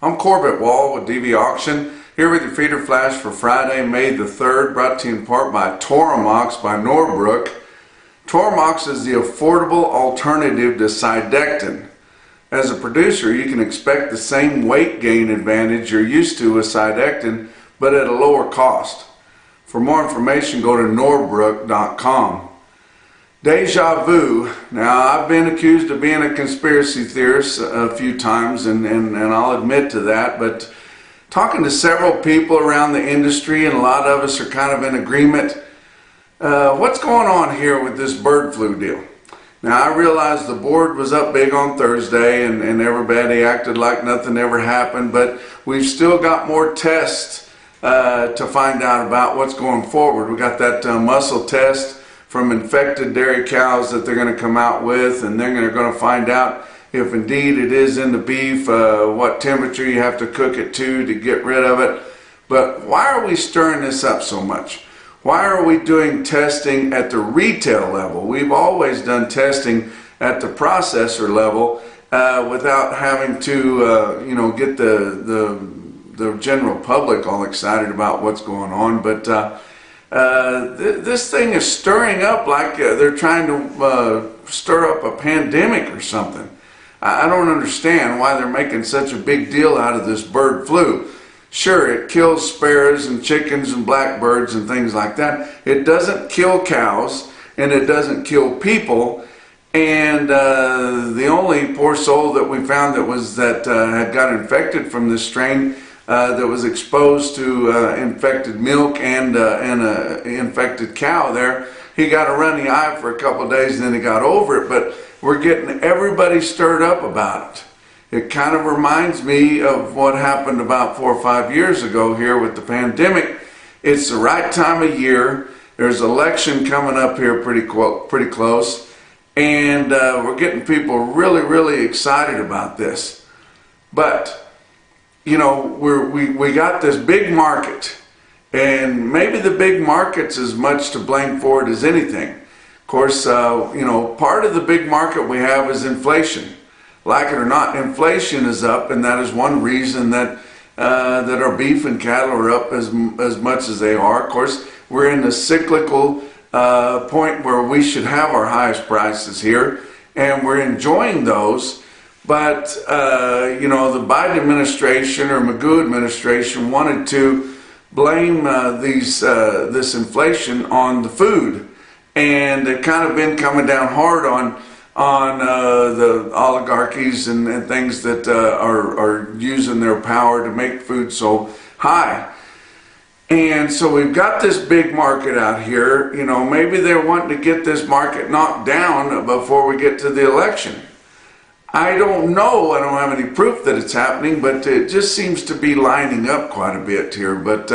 I'm Corbett Wall with DVAuction, here with your feeder flash for Friday, May the 3rd, brought to you in part by Toromox by Norbrook. Toromox is the affordable alternative to Cydectin. As a producer, you can expect the same weight gain advantage you're used to with Cydectin, but at a lower cost. For more information, go to norbrook.com. Deja vu. Now, I've been accused of being a conspiracy theorist a few times, and I'll admit to that, but talking to several people around the industry, and a lot of us are kind of in agreement, what's going on here with this bird flu deal? Now, I realized the board was up big on Thursday, and everybody acted like nothing ever happened, but we've still got more tests to find out about what's going forward. We got that muscle test from infected dairy cows that they're going to come out with, and they're going to find out if indeed it is in the beef, what temperature you have to cook it to get rid of it. But why are we stirring this up so much? Why are we doing testing at the retail level? We've always done testing at the processor level without having to get the general public all excited about what's going on. But this thing is stirring up like they're trying to stir up a pandemic or something. I don't understand why they're making such a big deal out of this bird flu. Sure, it kills sparrows and chickens and blackbirds and things like that. It doesn't kill cows, and it doesn't kill people. And the only poor soul that we found that had got infected from this strain, that was exposed to infected milk and an infected cow there, he got a runny eye for a couple of days and then he got over it. But we're getting everybody stirred up about it. It kind of reminds me of what happened about 4 or 5 years ago here with the pandemic. It's the right time of year. There's election coming up here pretty close, and we're getting people really, really excited about this. But we got this big market, and maybe the big market's as much to blame for it as anything. Of course, part of the big market we have is inflation. Like it or not, inflation is up, and that is one reason that our beef and cattle are up as much as they are. Of course, we're in the cyclical point where we should have our highest prices here, and we're enjoying those. But the Biden administration or Magoo administration wanted to blame this inflation on the food, and they've kind of been coming down hard on the oligarchies and things that are using their power to make food so high. And so we've got this big market out here. Maybe they're wanting to get this market knocked down before we get to the election. I don't know. I don't have any proof that it's happening, but it just seems to be lining up quite a bit here. But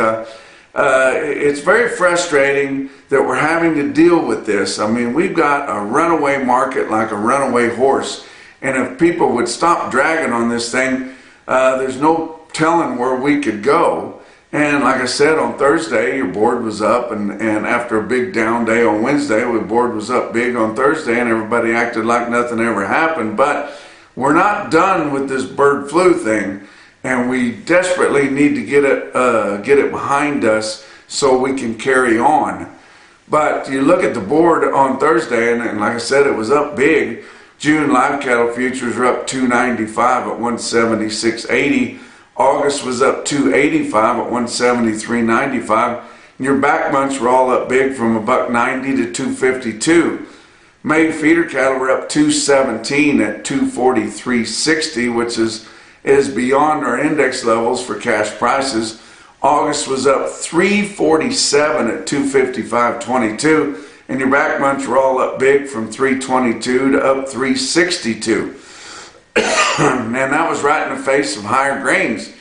it's very frustrating that we're having to deal with this. I mean, we've got a runaway market like a runaway horse. And if people would stop dragging on this thing, there's no telling where we could go. And like I said, on Thursday, your board was up, and after a big down day on Wednesday, the board was up big on Thursday, and everybody acted like nothing ever happened. But we're not done with this bird flu thing, and we desperately need to get it behind us so we can carry on. But you look at the board on Thursday, and like I said, it was up big. June live cattle futures were up 295 at 176.80. August was up 285 at 173.95. Your back months were all up big from $1.90 to $2.52. May feeder cattle were up 217 at 243.60, which is beyond our index levels for cash prices. August was up 347 at 255.22, and your back months were all up big from 322 to up 362. And that was right in the face of higher grains.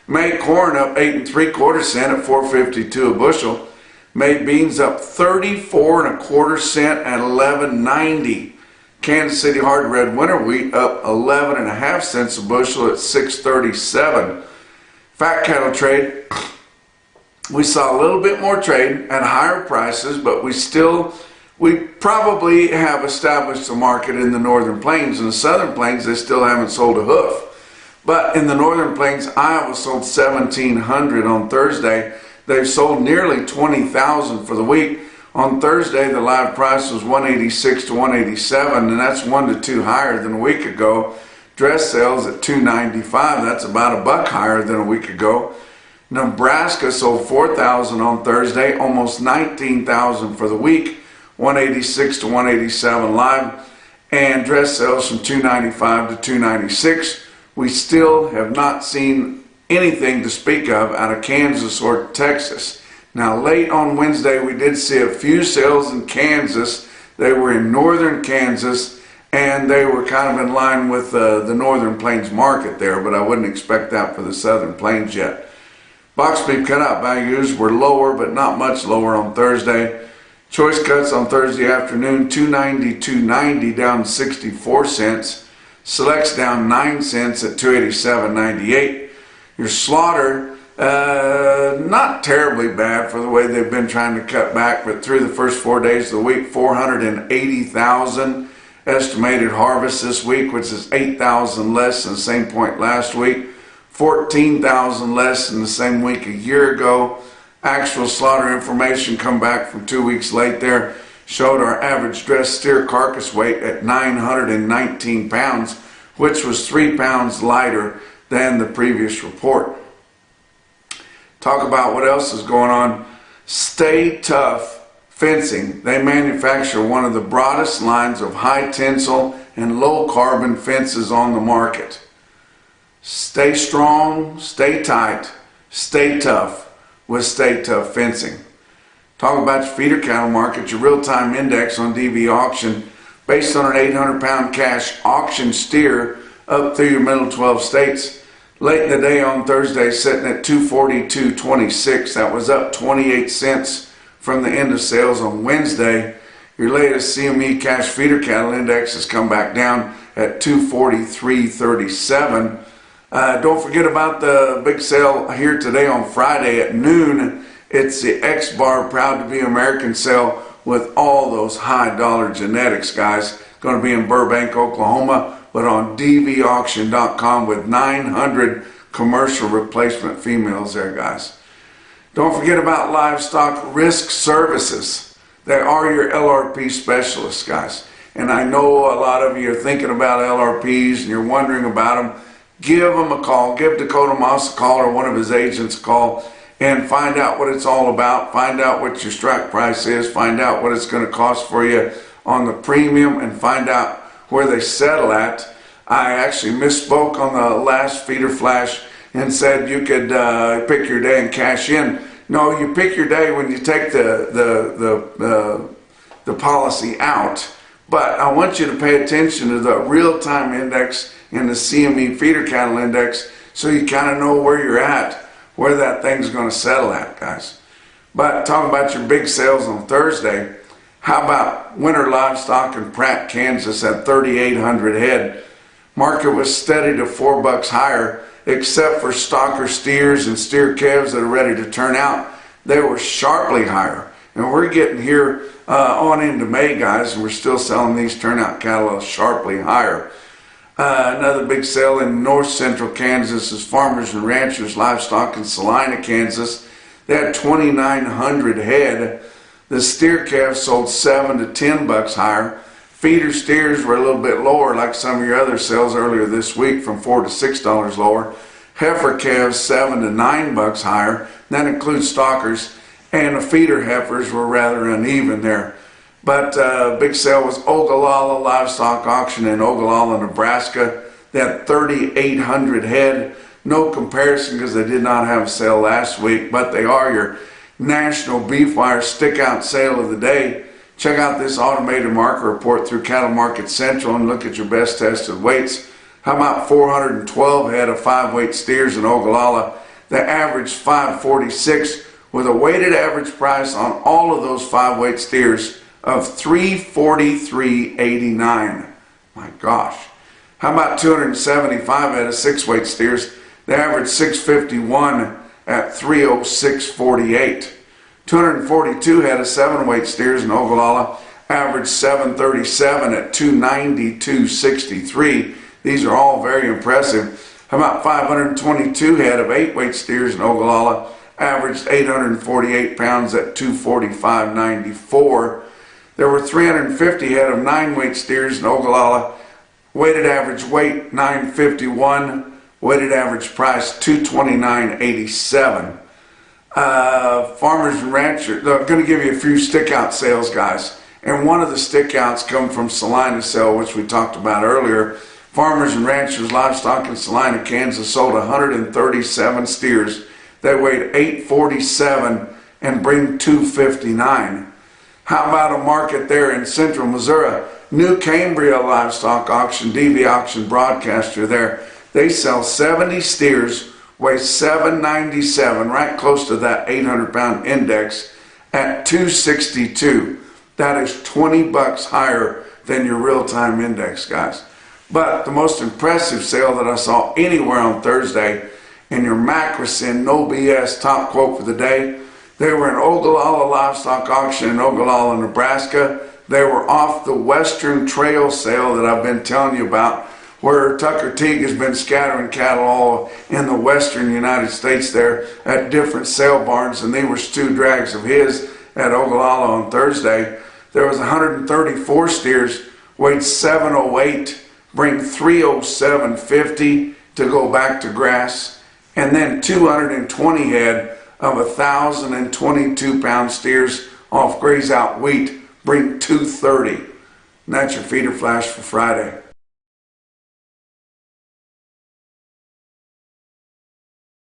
May corn up 8 3/4 cents at 4.52 a bushel. May beans up 34 1/4 cents at 11.90. Kansas City hard red winter wheat up 11 1/2 cents a bushel at 6.37. Fat cattle trade, we saw a little bit more trade at higher prices, but we probably have established a market in the northern plains. In the southern plains, they still haven't sold a hoof. But in the Northern Plains, Iowa sold 1,700 on Thursday. They've sold nearly 20,000 for the week. On Thursday, the live price was 186 to 187, and that's 1 to 2 higher than a week ago. Dress sales at 295. That's about $1 higher than a week ago. Nebraska sold 4,000 on Thursday, almost 19,000 for the week, 186 to 187 live, and dress sales from 295 to 296. We still have not seen anything to speak of out of Kansas or Texas. Now, late on Wednesday, we did see a few sales in Kansas. They were in northern Kansas, and they were kind of in line with the Northern Plains market there, but I wouldn't expect that for the Southern Plains yet. Box beef cutout values were lower, but not much lower on Thursday. Choice cuts on Thursday afternoon, $290, $290, down 64 cents. Selects down 9 cents at $287.98. Your slaughter, not terribly bad for the way they've been trying to cut back, but through the first 4 days of the week, 480,000 estimated harvest this week, which is 8,000 less than the same point last week, 14,000 less than the same week a year ago. Actual slaughter information come back from 2 weeks late there showed our average dressed steer carcass weight at 919 pounds, which was 3 pounds lighter than the previous report. Talk about what else is going on. Stay Tough Fencing. They manufacture one of the broadest lines of high tensile and low carbon fences on the market. Stay strong, stay tight, stay tough with Stay Tough Fencing. Talk about your feeder cattle market, your real-time index on DVAuction based on an 800-pound cash auction steer up through your middle 12 states. Late in the day on Thursday, sitting at 242.26. That was up 28 cents from the end of sales on Wednesday. Your latest CME cash feeder cattle index has come back down at 243.37. Don't forget about the big sale here today on Friday at noon. It's the X-Bar Proud to Be American sale with all those high dollar genetics, guys. Going to be in Burbank, Oklahoma, but on DVAuction.com with 900 commercial replacement females there, guys. Don't forget about Livestock Risk Services. They are your LRP specialists, guys. And I know a lot of you are thinking about LRPs and you're wondering about them. Give them a call. Give Dakota Moss a call or one of his agents a call and find out what it's all about. Find out what your strike price is. Find out what it's going to cost for you on the premium and find out where they settle at. I actually misspoke on the last feeder flash and said you could pick your day and cash in. No, you pick your day when you take the policy out. But I want you to pay attention to the real-time index and the CME feeder cattle index so you kind of know where you're at, where that thing's going to settle at, guys. But talking about your big sales on Thursday, how about Winter Livestock in Pratt, Kansas at 3,800 head? Market was steady to $4 higher, except for stocker steers and steer calves that are ready to turn out. They were sharply higher. And we're getting here on into May, guys, and we're still selling these turnout cattle sharply higher. Another big sale in north central Kansas is Farmers and Ranchers Livestock in Salina, Kansas. They had 2,900 head. The steer calves sold $7 to $10 higher. Feeder steers were a little bit lower, like some of your other sales earlier this week, from $4 to $6 lower. Heifer calves $7 to $9 higher. That includes stockers. And the feeder heifers were rather uneven there. But big sale was Ogallala Livestock Auction in Ogallala, Nebraska. They had 3,800 head. No comparison because they did not have a sale last week, but they are your National BeefWire stick-out sale of the day. Check out this automated market report through Cattle Market Central and look at your best tested weights. How about 412 head of 5-weight steers in Ogallala? They averaged 546 with a weighted average price on all of those 5-weight steers of $343.89. My gosh. How about 275 head of 6-weight steers? They averaged 651 at $306.48. 242 head of 7-weight steers in Ogallala averaged 737 at $292.63. These are all very impressive. How about 522 head of 8-weight steers in Ogallala, averaged 848 pounds at 245.94. There were 350 head of 9-weight steers in Ogallala, weighted average weight 951, weighted average price 229.87. Farmers and ranchers, I'm going to give you a few stick-out sales, guys. And one of the stick-outs come from Salina sale, which we talked about earlier. Farmers and ranchers livestock in Salina, Kansas sold 137 steers. They weighed 847 and bring 259. How about a market there in central Missouri? New Cambria Livestock Auction, DVAuction broadcaster there. They sell 70 steers, weigh 797, right close to that 800-pound index, at 262. That is 20 bucks higher than your real-time index, guys. But the most impressive sale that I saw anywhere on Thursday, in your Macrocin No BS top quote for the day, they were in Ogallala Livestock Auction in Ogallala, Nebraska. They were off the Western Trail sale that I've been telling you about, where Tucker Teague has been scattering cattle all in the western United States there at different sale barns, and they were 2 drags of his at Ogallala on Thursday. There was 134 steers, weighed 708, bring 307.50 to go back to grass, and then 220 head of 1,022-pound steers off graze out wheat, bring 230. And that's your feeder flash for Friday.